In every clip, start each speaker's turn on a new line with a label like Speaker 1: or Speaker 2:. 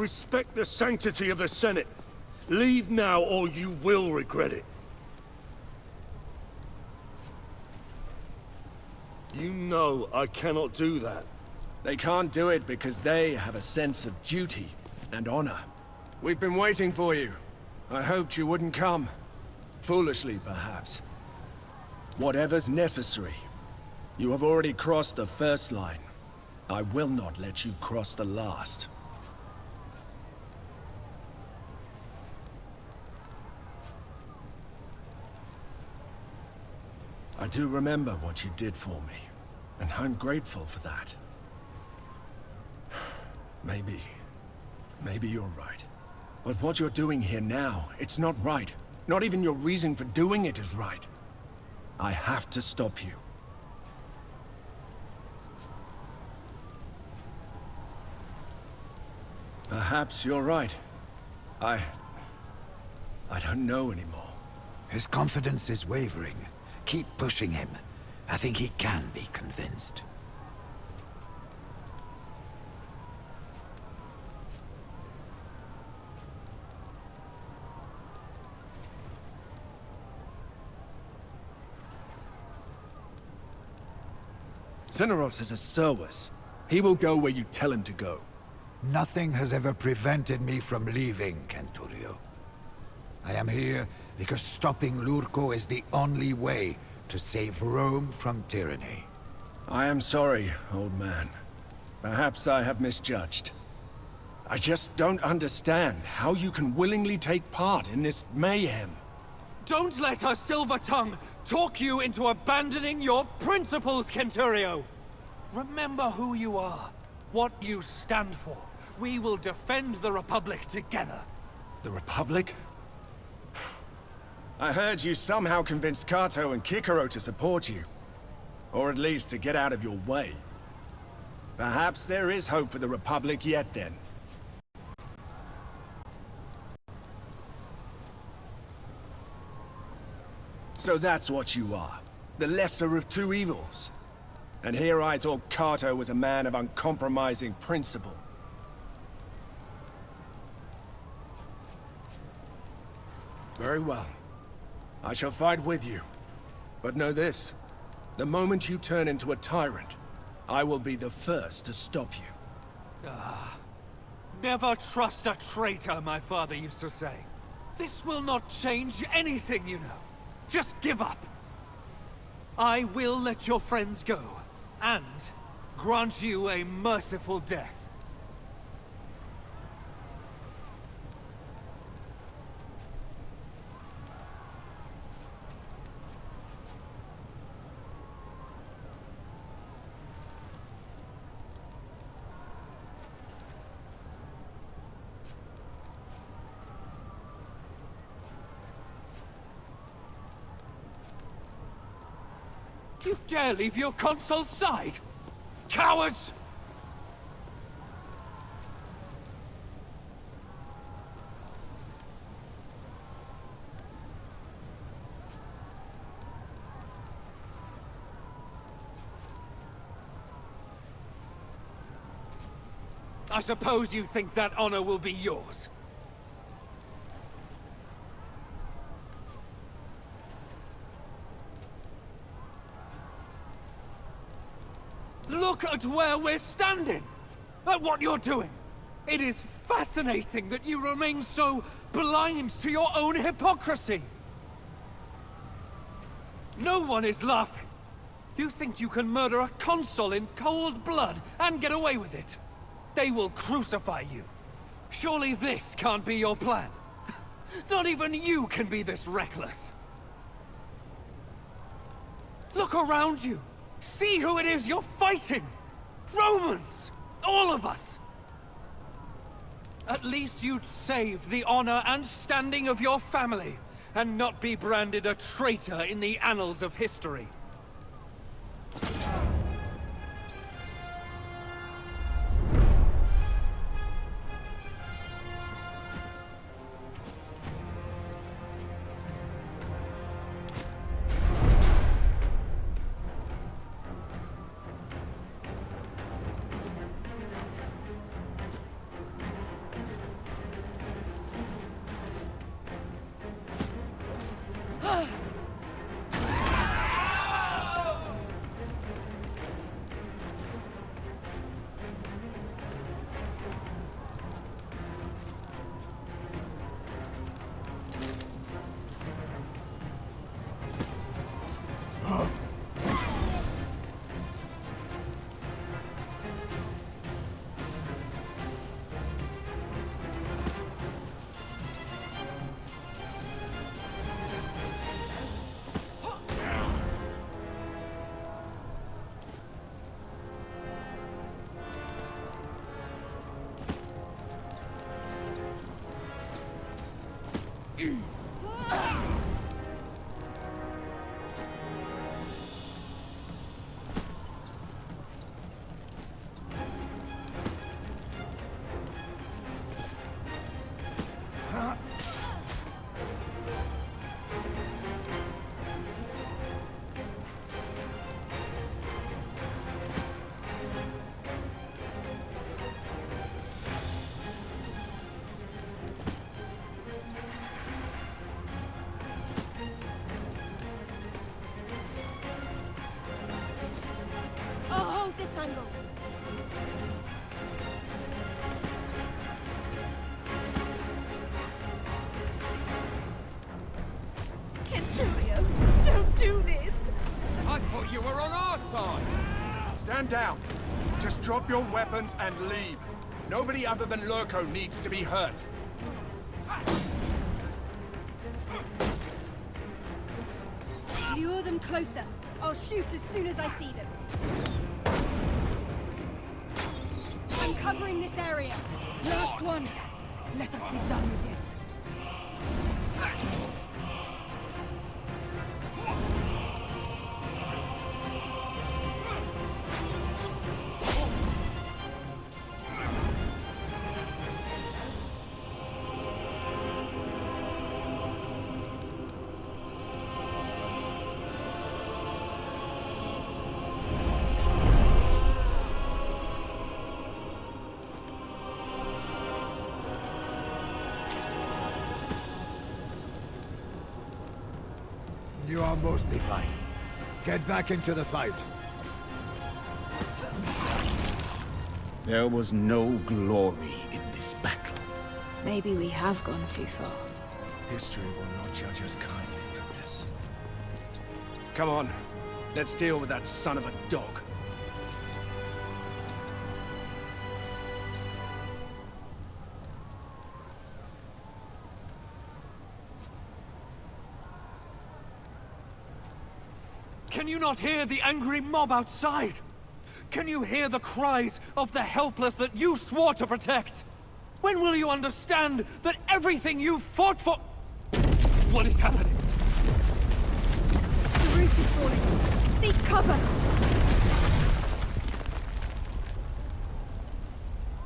Speaker 1: Respect the sanctity of the Senate. Leave now or you will regret it. You know I cannot do that.
Speaker 2: They can't do it because they have a sense of duty and honor. We've been waiting for you. I hoped you wouldn't come. Foolishly, perhaps. Whatever's necessary. You have already crossed the first line. I will not let you cross the last. I do remember what you did for me, and I'm grateful for that. Maybe you're right. But what you're doing here now, it's not right. Not even your reason for doing it is right. I have to stop you. Perhaps you're right. I don't know anymore.
Speaker 3: His confidence is wavering. Keep pushing him. I think he can be convinced.
Speaker 2: Celeris is a Servus. He will go where you tell him to go.
Speaker 3: Nothing has ever prevented me from leaving, Centurio. I am here because stopping Lurko is the only way to save Rome from tyranny.
Speaker 2: I am sorry, old man. Perhaps I have misjudged. I just don't understand how you can willingly take part in this mayhem.
Speaker 4: Don't let her silver tongue talk you into abandoning your principles, Centurio! Remember who you are, what you stand for. We will defend the Republic together.
Speaker 2: The Republic? I heard you somehow convinced Kato and Kikoro to support you. Or at least to get out of your way. Perhaps there is hope for the Republic yet then. So that's what you are. The lesser of two evils. And here I thought Kato was a man of uncompromising principle. Very well. I shall fight with you. But know this. The moment you turn into a tyrant, I will be the first to stop you.
Speaker 4: Never trust a traitor, my father used to say. This will not change anything, you know. Just give up. I will let your friends go, and grant you a merciful death. You dare leave your consul's side? Cowards! I suppose you think that honor will be yours. Look at where we're standing! At what you're doing! It is fascinating that you remain so blind to your own hypocrisy! No one is laughing! You think you can murder a consul in cold blood and get away with it? They will crucify you! Surely this can't be your plan! Not even you can be this reckless! Look around you! See who it is you're fighting! Romans! All of us! At least you'd save the honor and standing of your family, and not be branded a traitor in the annals of history.
Speaker 2: Stand down. Just drop your weapons and leave. Nobody other than Lurko needs to be hurt.
Speaker 5: Lure them closer. I'll shoot as soon as I see them. I'm covering this area. Last one. Let us be done with this.
Speaker 3: You are mostly fine. Get back into the fight.
Speaker 6: There was no glory in this battle.
Speaker 5: Maybe we have gone too far.
Speaker 2: History will not judge us kindly for this. Come on, let's deal with that son of a dog.
Speaker 4: Can you not hear the angry mob outside? Can you hear the cries of the helpless that you swore to protect? When will you understand that everything you fought for... What is happening?
Speaker 5: The roof is falling. Seek cover!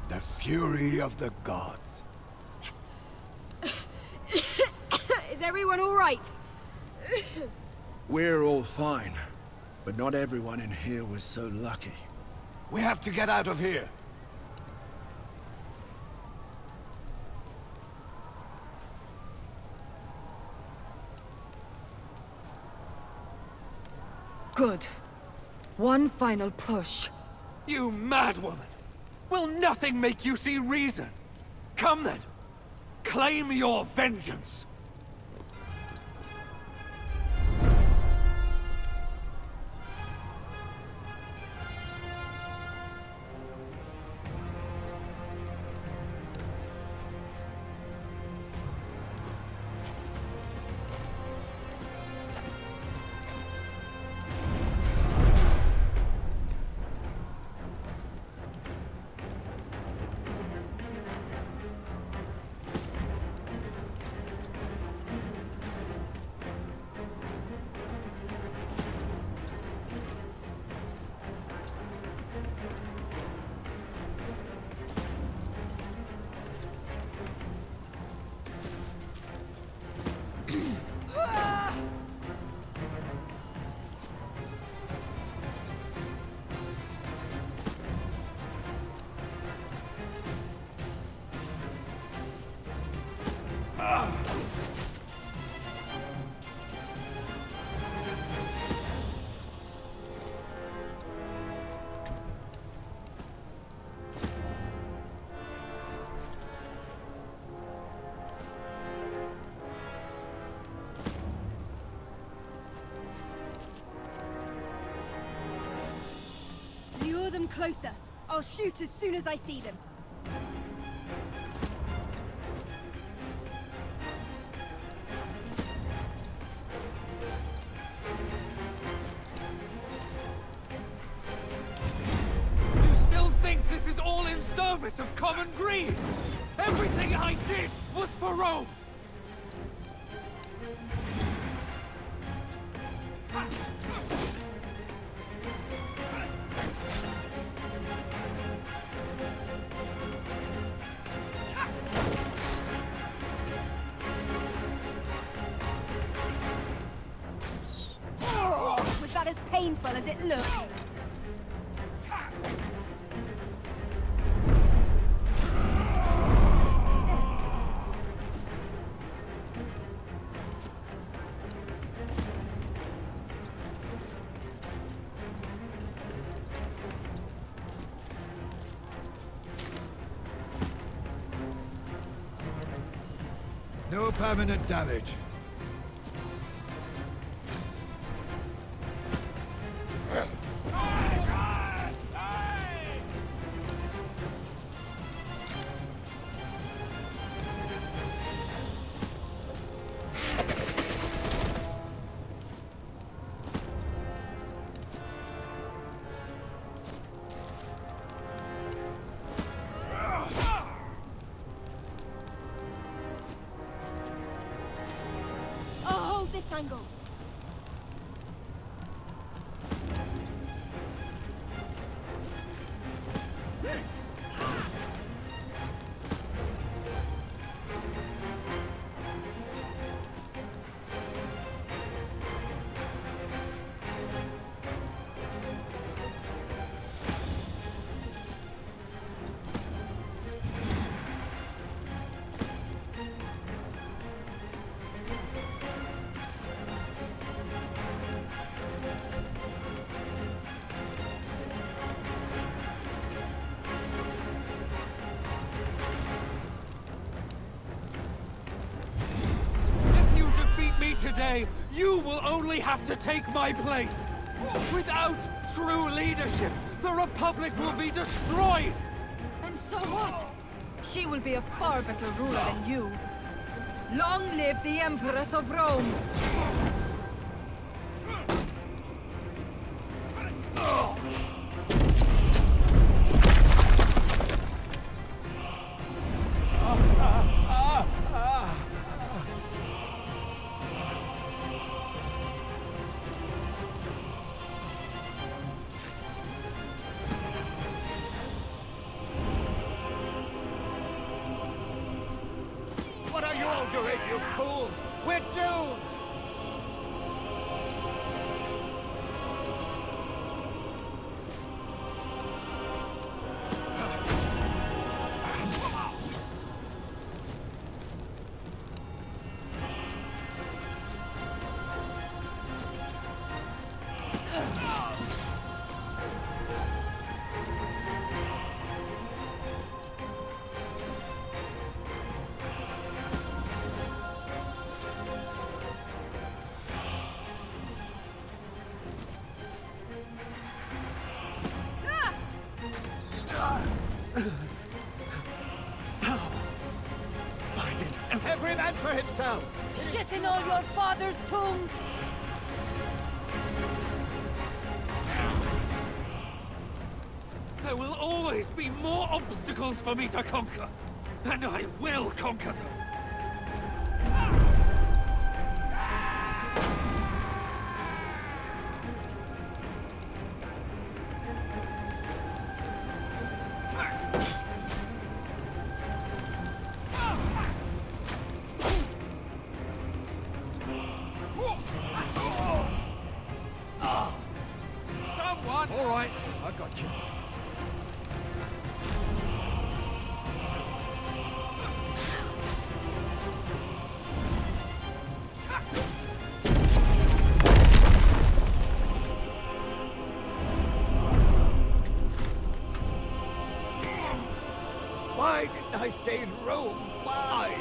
Speaker 3: The fury of the gods.
Speaker 5: Is everyone all right?
Speaker 2: We're all fine, but not everyone in here was so lucky.
Speaker 3: We have to get out of here.
Speaker 5: Good. One final push.
Speaker 4: You mad woman! Will nothing make you see reason? Come then! Claim your vengeance!
Speaker 5: them closer. I'll shoot as soon as I see them.
Speaker 4: You still think this is all in service of common greed? Everything I did was for Rome!
Speaker 5: Oh, was that as painful as it looked?
Speaker 3: No permanent damage.
Speaker 5: I'll hold this angle.
Speaker 4: If you defeat me today, you will only have to take my place. Without true leadership, the Republic will be destroyed!
Speaker 7: And so what? She will be a far better ruler than you. Long live the Empress of Rome!
Speaker 1: What are you all doing, you fools? We're doomed! Every man for himself!
Speaker 7: Shit in all your father's tombs!
Speaker 4: There will always be more obstacles for me to conquer, and I will conquer them. Someone!
Speaker 3: All right, I got you.
Speaker 1: Why didn't I stay in Rome? Why?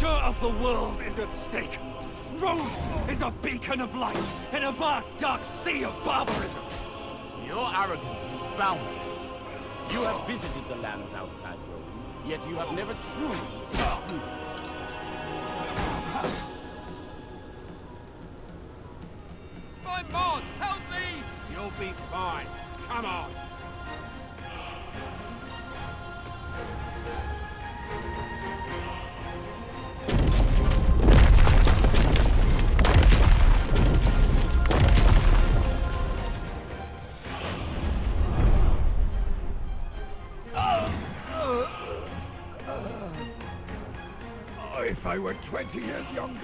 Speaker 4: future of the world is at stake. Rome is a beacon of light in a vast dark sea of barbarism.
Speaker 8: Your arrogance is boundless. You have visited the lands outside Rome, yet you have never truly experienced them.
Speaker 4: My Mars, help me! You'll be fine. Come on.
Speaker 3: If I were 20 years younger.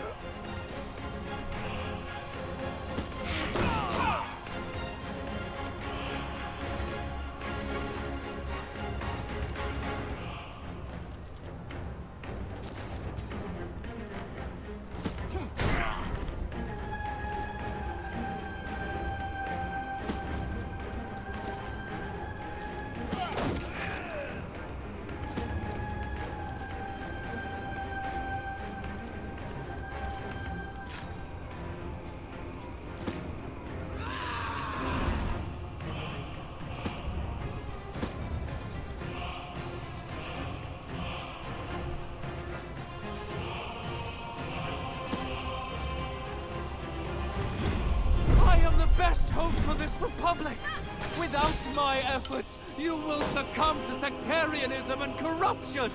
Speaker 4: Best hope for this republic! Without my efforts, you will succumb to sectarianism and corruption!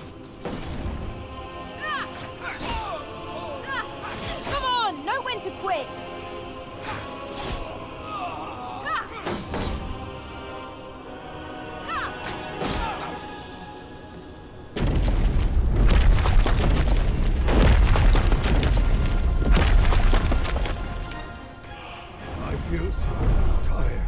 Speaker 5: Come on! Know when to quit!
Speaker 3: I feel so tired.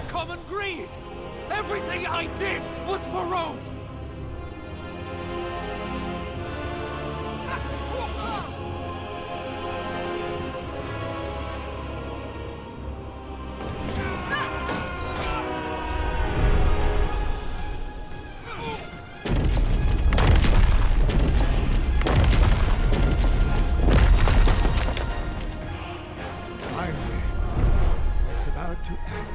Speaker 4: Common greed! Everything I did was for Rome!
Speaker 3: Finally, it's about to end.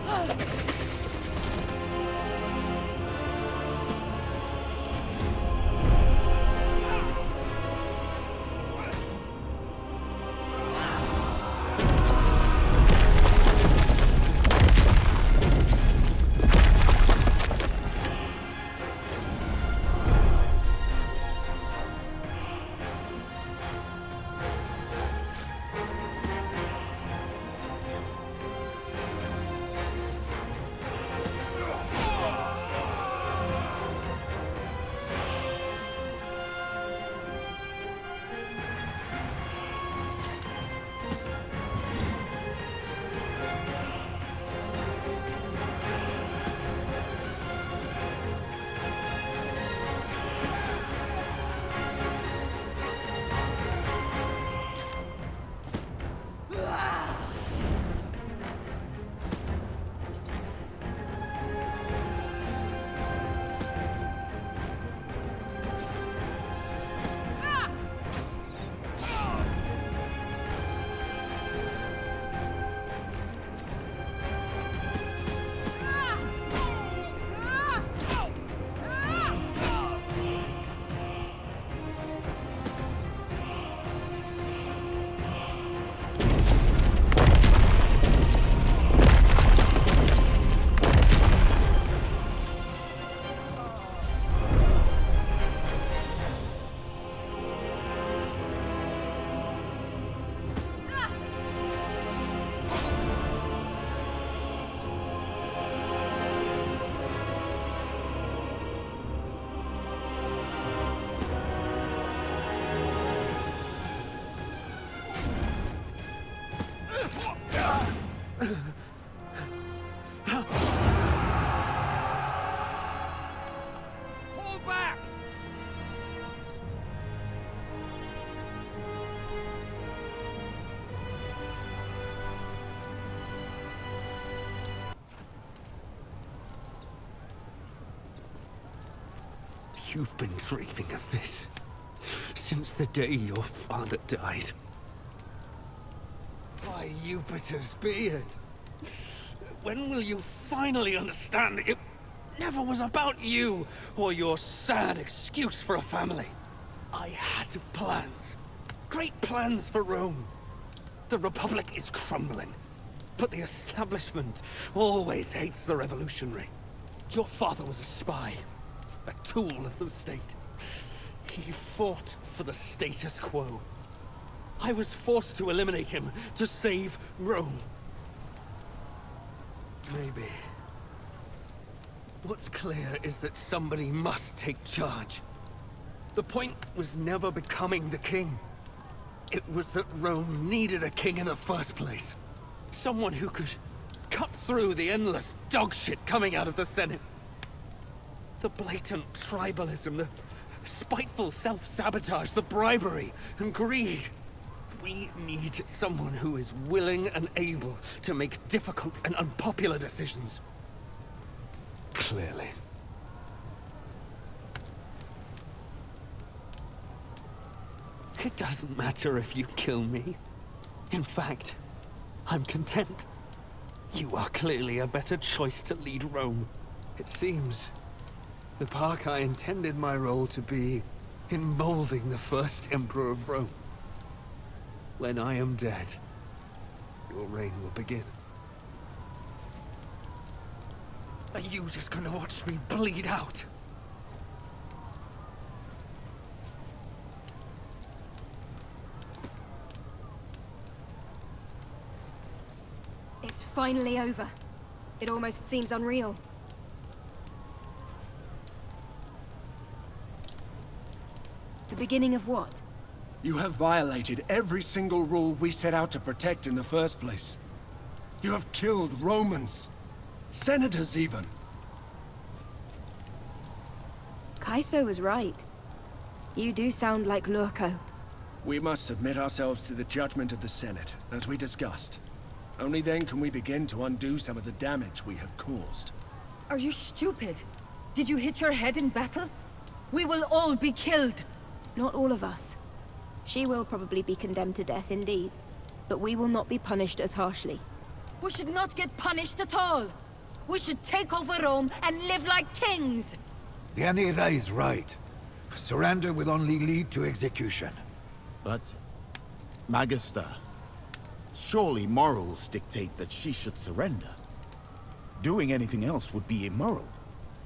Speaker 4: Fall back! You've been dreaming of this since the day your father died. By Jupiter's beard! When will you finally understand it never was about you or your sad excuse for a family? I had plans. Great plans for Rome. The Republic is crumbling, but the establishment always hates the revolutionary. Your father was a spy, a tool of the state. He fought for the status quo. I was forced to eliminate him to save Rome. Maybe. What's clear is that somebody must take charge. The point was never becoming the king. It was that Rome needed a king in the first place. Someone who could cut through the endless dogshit coming out of the Senate. The blatant tribalism, the spiteful self-sabotage, the bribery and greed. We need someone who is willing and able to make difficult and unpopular decisions. Clearly. It doesn't matter if you kill me. In fact, I'm content. You are clearly a better choice to lead Rome. It seems the part I intended my role to be in molding the first Emperor of Rome. When I am dead, your reign will begin. Are you just gonna watch me bleed out?
Speaker 5: It's finally over. It almost seems unreal. The beginning of what?
Speaker 2: You have violated every single rule we set out to protect in the first place. You have killed Romans. Senators, even.
Speaker 5: Kaiso was right. You do sound like Lurko.
Speaker 2: We must submit ourselves to the judgment of the Senate, as we discussed. Only then can we begin to undo some of the damage we have caused.
Speaker 7: Are you stupid? Did you hit your head in battle? We will all be killed.
Speaker 5: Not all of us. She will probably be condemned to death indeed, but we will not be punished as harshly.
Speaker 7: We should not get punished at all. We should take over Rome and live like kings.
Speaker 3: The Anira is right. Surrender will only lead to execution.
Speaker 6: But, Magister, surely morals dictate that she should surrender. Doing anything else would be immoral,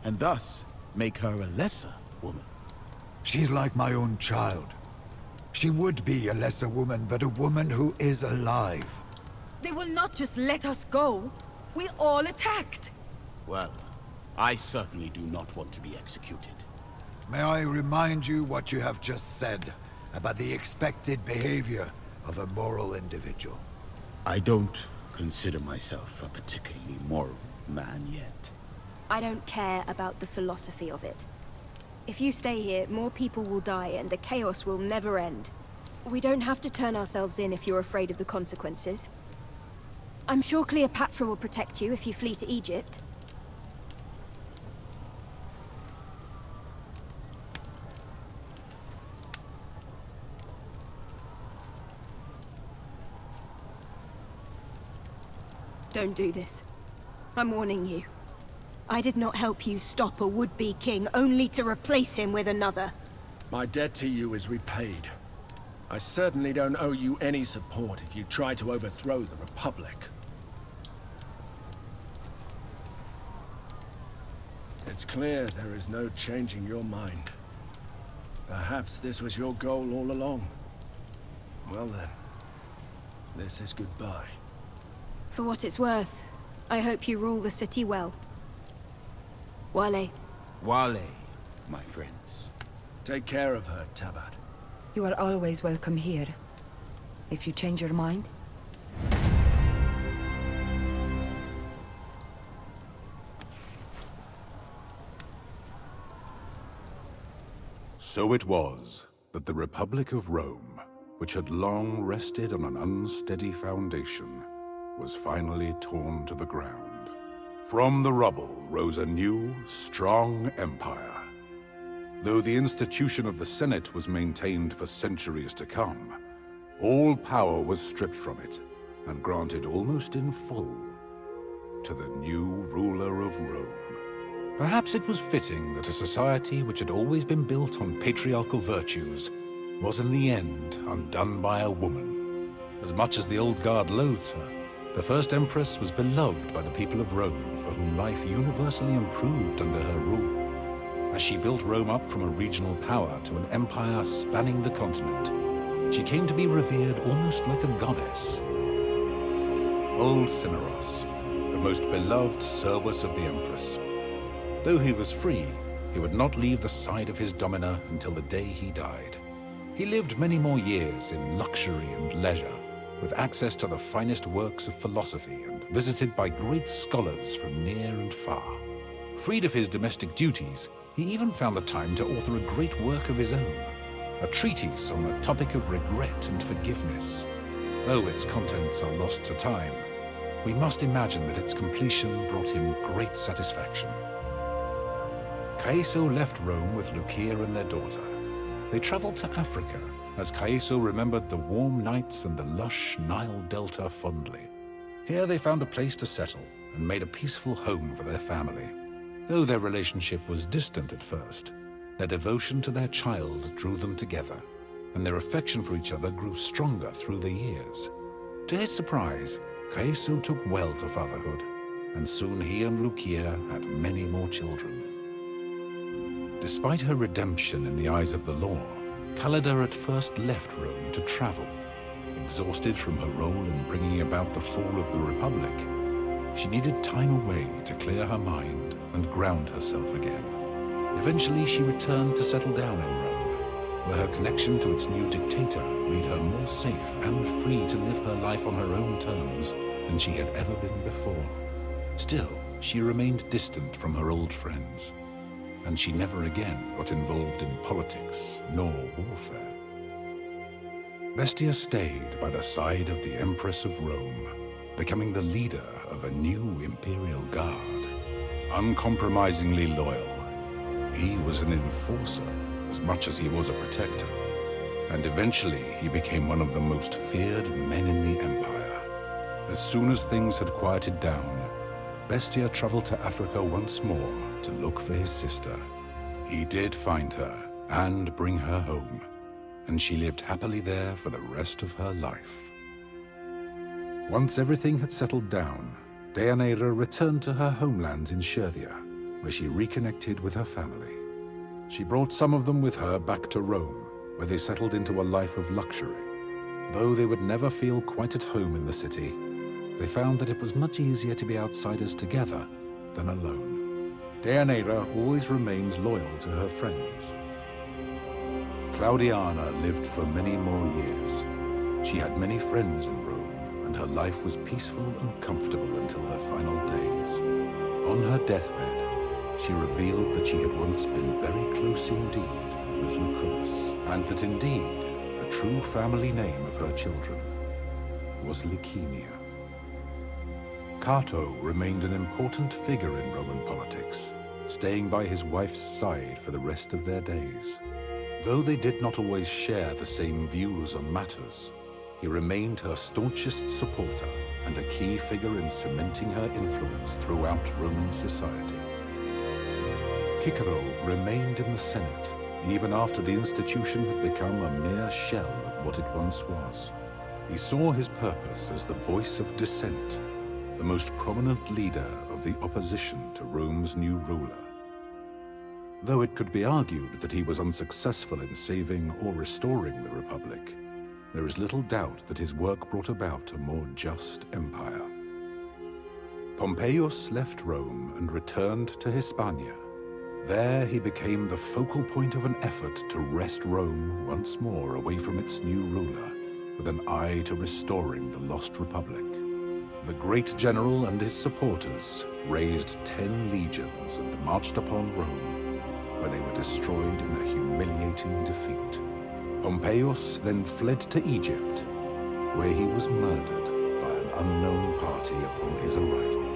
Speaker 6: and thus make her a lesser woman.
Speaker 3: She's like my own child. She would be a lesser woman, but a woman who is alive.
Speaker 7: They will not just let us go. We all attacked.
Speaker 6: Well, I certainly do not want to be executed.
Speaker 3: May I remind you what you have just said about the expected behavior of a moral individual?
Speaker 6: I don't consider myself a particularly moral man yet.
Speaker 9: I don't care about the philosophy of it. If you stay here, more people will die and the chaos will never end. We don't have to turn ourselves in if you're afraid of the consequences. I'm sure Cleopatra will protect you if you flee to Egypt. Don't do this. I'm warning you. I did not help you stop a would-be king, only to replace him with another.
Speaker 2: My debt to you is repaid. I certainly don't owe you any support if you try to overthrow the Republic. It's clear there is no changing your mind. Perhaps this was your goal all along. Well then, this is goodbye.
Speaker 9: For what it's worth, I hope you rule the city well. Wale.
Speaker 6: Wale, my friends.
Speaker 2: Take care of her, Tabat.
Speaker 7: You are always welcome here. If you change your mind,
Speaker 10: So it was that the Republic of Rome, which had long rested on an unsteady foundation, was finally torn to the ground. From the rubble rose a new, strong empire. Though the institution of the Senate was maintained for centuries to come, all power was stripped from it and granted almost in full to the new ruler of Rome. Perhaps it was fitting that a society which had always been built on patriarchal virtues was in the end undone by a woman. As much as the old guard loathed her, the first empress was beloved by the people of Rome, for whom life universally improved under her rule. As she built Rome up from a regional power to an empire spanning the continent, she came to be revered almost like a goddess. Old Celeris, the most beloved service of the empress. Though he was free, he would not leave the side of his domina until the day he died. He lived many more years in luxury and leisure, with access to the finest works of philosophy and visited by great scholars from near and far. Freed of his domestic duties, he even found the time to author a great work of his own, a treatise on the topic of regret and forgiveness. Though its contents are lost to time, we must imagine that its completion brought him great satisfaction. Caeso left Rome with Lucia and their daughter. They traveled to Africa, as Caeso remembered the warm nights and the lush Nile Delta fondly. Here they found a place to settle and made a peaceful home for their family. Though their relationship was distant at first, their devotion to their child drew them together, and their affection for each other grew stronger through the years. To his surprise, Caeso took well to fatherhood, and soon he and Lucia had many more children. Despite her redemption in the eyes of the law, Callida at first left Rome to travel. Exhausted from her role in bringing about the fall of the Republic, she needed time away to clear her mind and ground herself again. Eventually, she returned to settle down in Rome, where her connection to its new dictator made her more safe and free to live her life on her own terms than she had ever been before. Still, she remained distant from her old friends, and she never again got involved in politics nor warfare. Bestia stayed by the side of the Empress of Rome, becoming the leader of a new imperial guard. Uncompromisingly loyal, he was an enforcer as much as he was a protector, and eventually he became one of the most feared men in the Empire. As soon as things had quieted down, Bestia traveled to Africa once more to look for his sister. He did find her and bring her home, and she lived happily there for the rest of her life. Once everything had settled down, Deianira returned to her homelands in Scherthia, where she reconnected with her family. She brought some of them with her back to Rome, where they settled into a life of luxury. Though they would never feel quite at home in the city, they found that it was much easier to be outsiders together than alone. Deianira always remained loyal to her friends. Claudiana lived for many more years. She had many friends in Rome, and her life was peaceful and comfortable until her final days. On her deathbed, she revealed that she had once been very close indeed with Lucullus, and that indeed the true family name of her children was Licinius. Cato remained an important figure in Roman politics, staying by his wife's side for the rest of their days. Though they did not always share the same views on matters, he remained her staunchest supporter and a key figure in cementing her influence throughout Roman society. Cicero remained in the Senate, even after the institution had become a mere shell of what it once was. He saw his purpose as the voice of dissent, the most prominent leader of the opposition to Rome's new ruler. Though it could be argued that he was unsuccessful in saving or restoring the Republic, there is little doubt that his work brought about a more just empire. Pompeius left Rome and returned to Hispania. There he became the focal point of an effort to wrest Rome once more away from its new ruler, with an eye to restoring the lost Republic. The great general and his supporters raised 10 legions and marched upon Rome, where they were destroyed in a humiliating defeat. Pompeius then fled to Egypt, where he was murdered by an unknown party upon his arrival.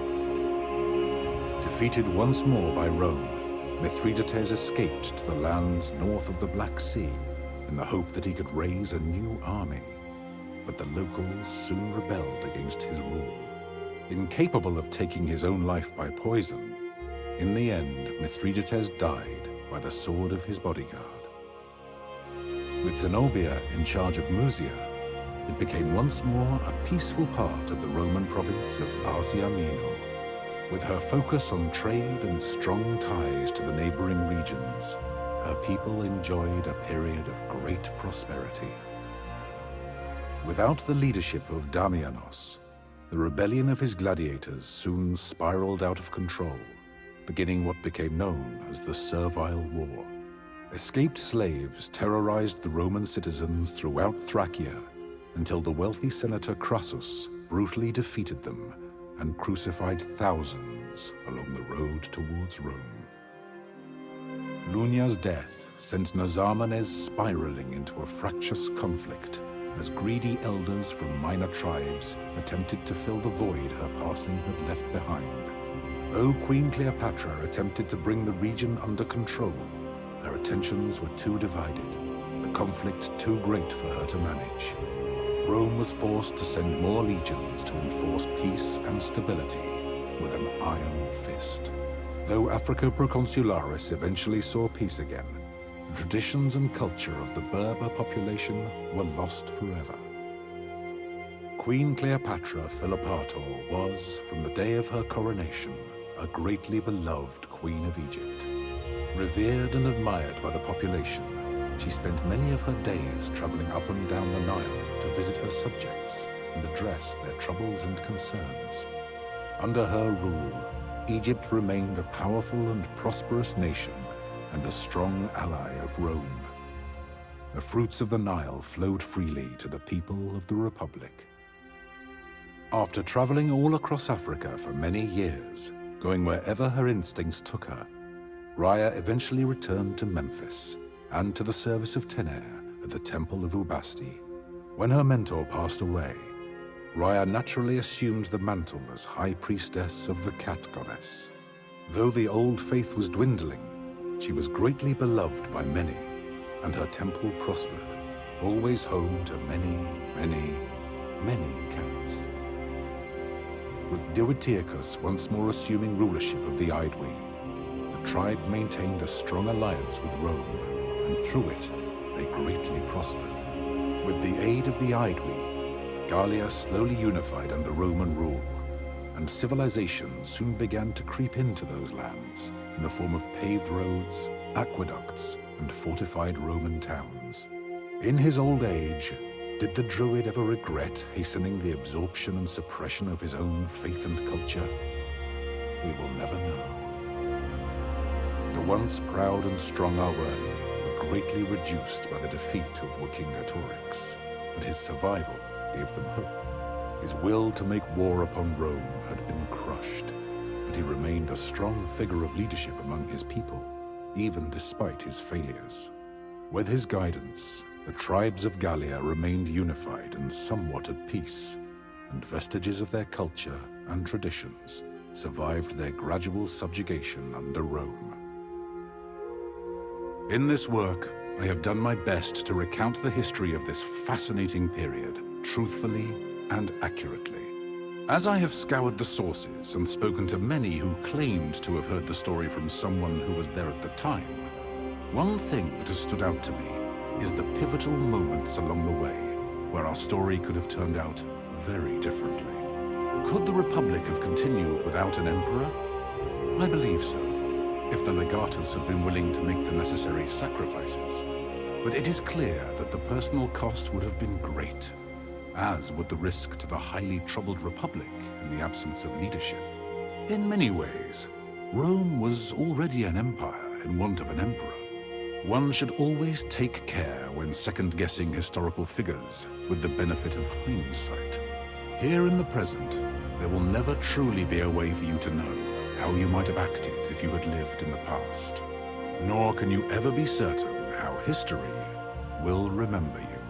Speaker 10: Defeated once more by Rome, Mithridates escaped to the lands north of the Black Sea in the hope that he could raise a new army. But the locals soon rebelled against his rule. Incapable of taking his own life by poison, in the end, Mithridates died by the sword of his bodyguard. With Zenobia in charge of Musia, it became once more a peaceful part of the Roman province of Asia Minor. With her focus on trade and strong ties to the neighboring regions, her people enjoyed a period of great prosperity. Without the leadership of Damianos, the rebellion of his gladiators soon spiraled out of control, beginning what became known as the Servile War. Escaped slaves terrorized the Roman citizens throughout Thracia until the wealthy senator Crassus brutally defeated them and crucified thousands along the road towards Rome. Lunia's death sent Nazarmanes spiraling into a fractious conflict as greedy elders from minor tribes attempted to fill the void her passing had left behind. Though Queen Cleopatra attempted to bring the region under control, her attentions were too divided, the conflict too great for her to manage. Rome was forced to send more legions to enforce peace and stability with an iron fist. Though Africa Proconsularis eventually saw peace again, the traditions and culture of the Berber population were lost forever. Queen Cleopatra Philopator was, from the day of her coronation, a greatly beloved Queen of Egypt. Revered and admired by the population, she spent many of her days traveling up and down the Nile to visit her subjects and address their troubles and concerns. Under her rule, Egypt remained a powerful and prosperous nation and a strong ally of Rome. The fruits of the Nile flowed freely to the people of the Republic. After traveling all across Africa for many years, going wherever her instincts took her, Raya eventually returned to Memphis and to the service of Tener at the Temple of Ubasti. When her mentor passed away, Raya naturally assumed the mantle as High Priestess of the Cat Goddess. Though the old faith was dwindling, she was greatly beloved by many, and her temple prospered, always home to many, many, many cats. With Diwitiacus once more assuming rulership of the Aedui, the tribe maintained a strong alliance with Rome, and through it, they greatly prospered. With the aid of the Aedui, Gallia slowly unified under Roman rule, and civilization soon began to creep into those lands in the form of paved roads, aqueducts, and fortified Roman towns. In his old age, did the Druid ever regret hastening the absorption and suppression of his own faith and culture? We will never know. The once proud and strong Arwen were greatly reduced by the defeat of Vercingetorix, but his survival gave them hope. His will to make war upon Rome had been crushed, but he remained a strong figure of leadership among his people, even despite his failures. With his guidance, the tribes of Gallia remained unified and somewhat at peace, and vestiges of their culture and traditions survived their gradual subjugation under Rome. In this work, I have done my best to recount the history of this fascinating period, truthfully and accurately. As I have scoured the sources and spoken to many who claimed to have heard the story from someone who was there at the time, one thing that has stood out to me is the pivotal moments along the way where our story could have turned out very differently. Could the Republic have continued without an emperor? I believe so, if the legatus had been willing to make the necessary sacrifices. But it is clear that the personal cost would have been great, as would the risk to the highly troubled Republic in the absence of leadership. In many ways, Rome was already an empire in want of an emperor. One should always take care when second-guessing historical figures with the benefit of hindsight. Here in the present, there will never truly be a way for you to know how you might have acted if you had lived in the past. Nor can you ever be certain how history will remember you.